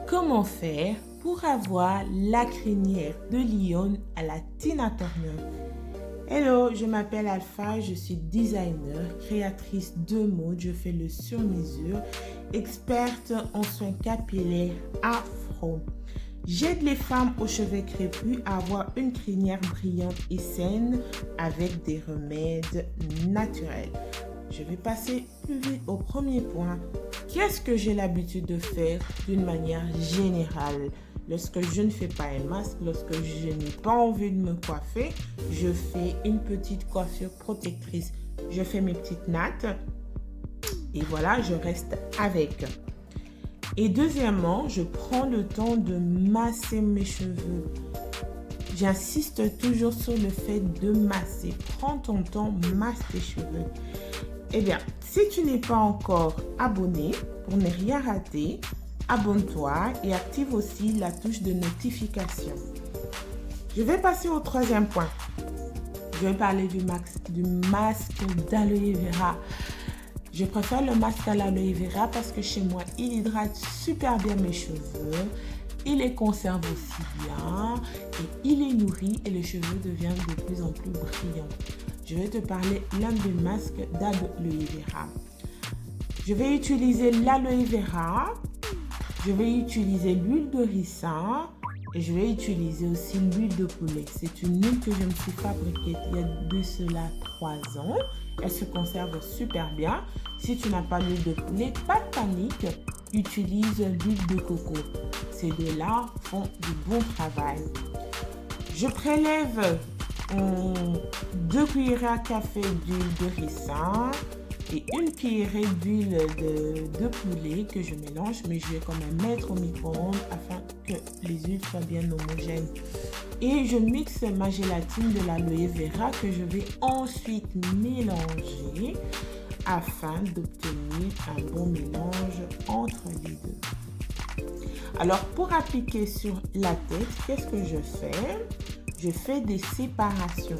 Comment faire pour avoir la crinière de lion à la Tina Turner? Hello, je m'appelle Alpha, je suis designer, créatrice de mode, je fais le sur-mesure, experte en soins capillaires afro. J'aide les femmes aux cheveux crépus à avoir une crinière brillante et saine avec des remèdes naturels. Je vais passer plus vite au premier point. Qu'est-ce que j'ai l'habitude de faire d'une manière générale? Lorsque je ne fais pas un masque, lorsque je n'ai pas envie de me coiffer, je fais une petite coiffure protectrice. Je fais mes petites nattes et voilà, je reste avec. Et deuxièmement, je prends le temps de masser mes cheveux. J'insiste toujours sur le fait de masser. Prends ton temps, masse tes cheveux. Eh bien, si tu n'es pas encore abonné, pour ne rien rater, abonne-toi et active aussi la touche de notification. Je vais passer au troisième point. Je vais parler du masque d'aloe vera. Je préfère le masque à l'aloe vera parce que chez moi, il hydrate super bien mes cheveux. Il les conserve aussi bien et il les nourrit et les cheveux deviennent de plus en plus brillants. Je vais te parler l'un des masques d'aloe vera. Je vais utiliser l'aloe vera, je vais utiliser l'huile de ricin et je vais utiliser aussi l'huile de poulet. C'est une huile que je me suis fabriquée il y a de cela 3 ans. Elle se conserve super bien. Si tu n'as pas l'huile de poulet, pas de panique, utilise l'huile de coco. Ces deux-là font du bon travail. Je prélève 2 cuillerées à café d'huile de ricin et 1 cuillerée d'huile de poulet que je mélange, mais je vais quand même mettre au micro-ondes afin que les huiles soient bien homogènes. Et je mixe ma gélatine de l'aloe vera que je vais ensuite mélanger afin d'obtenir un bon mélange entre les deux. Alors, pour appliquer sur la tête, qu'est-ce que je fais? Je fais des séparations.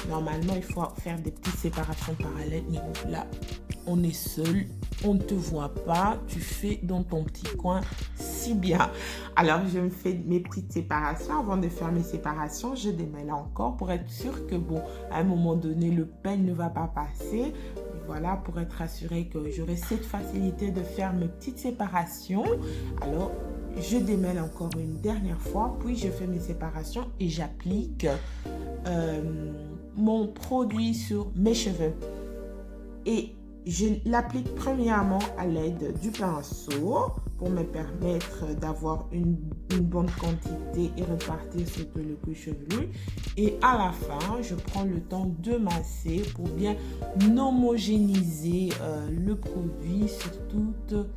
Normalement, il faut faire des petites séparations parallèles. Mais là, on est seul, on ne te voit pas. Tu fais dans ton petit coin si bien. Alors, je me fais mes petites séparations. Avant de faire mes séparations, je démêle encore pour être sûr que, bon, à un moment donné, le peigne ne va pas passer. Et voilà, pour être assuré que j'aurai cette facilité de faire mes petites séparations. Alors, je démêle encore une dernière fois, puis je fais mes séparations et j'applique mon produit sur mes cheveux. Et je l'applique premièrement à l'aide du pinceau pour me permettre d'avoir une bonne quantité et repartir sur tout le cuir chevelu. Et à la fin, je prends le temps de masser pour bien homogénéiser le produit sur toute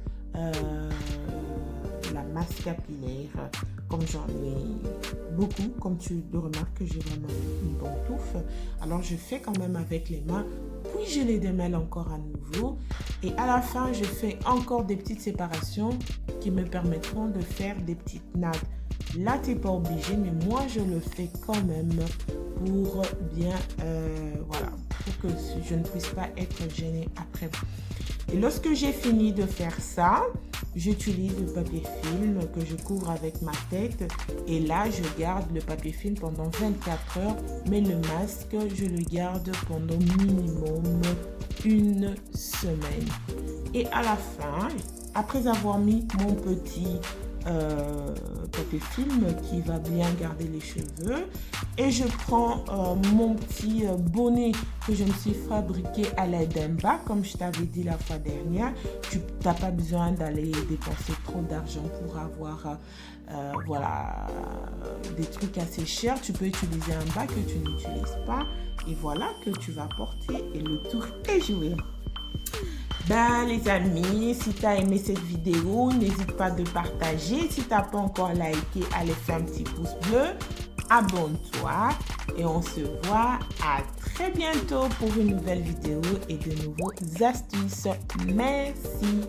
la masse capillaire. Comme j'en ai beaucoup, comme tu le remarques, j'ai vraiment une bonne touffe. Alors je fais quand même avec les mains, puis je les démêle encore à nouveau. Et à la fin, je fais encore des petites séparations qui me permettront de faire des petites nattes. Là, tu n'es pas obligé, mais moi, je le fais quand même pour bien, voilà, pour que je ne puisse pas être gênée après. Et lorsque j'ai fini de faire ça, j'utilise le papier film que je couvre avec ma tête. Et là, je garde le papier film pendant 24 heures. Mais le masque, je le garde pendant minimum 1 semaine. Et à la fin, après avoir mis mon petit papier film qui va bien garder les cheveux, et je prends mon petit bonnet que je me suis fabriqué à l'aide d'un bac, comme je t'avais dit la fois dernière. Tu n'as pas besoin d'aller dépenser trop d'argent pour avoir voilà, des trucs assez chers. Tu peux utiliser un bac que tu n'utilises pas et voilà que tu vas porter et le tour est joué. Ben les amis, si tu as aimé cette vidéo, n'hésite pas de partager. Si tu n'as pas encore liké, allez faire un petit pouce bleu. Abonne-toi et on se voit à très bientôt pour une nouvelle vidéo et de nouveaux astuces. Merci.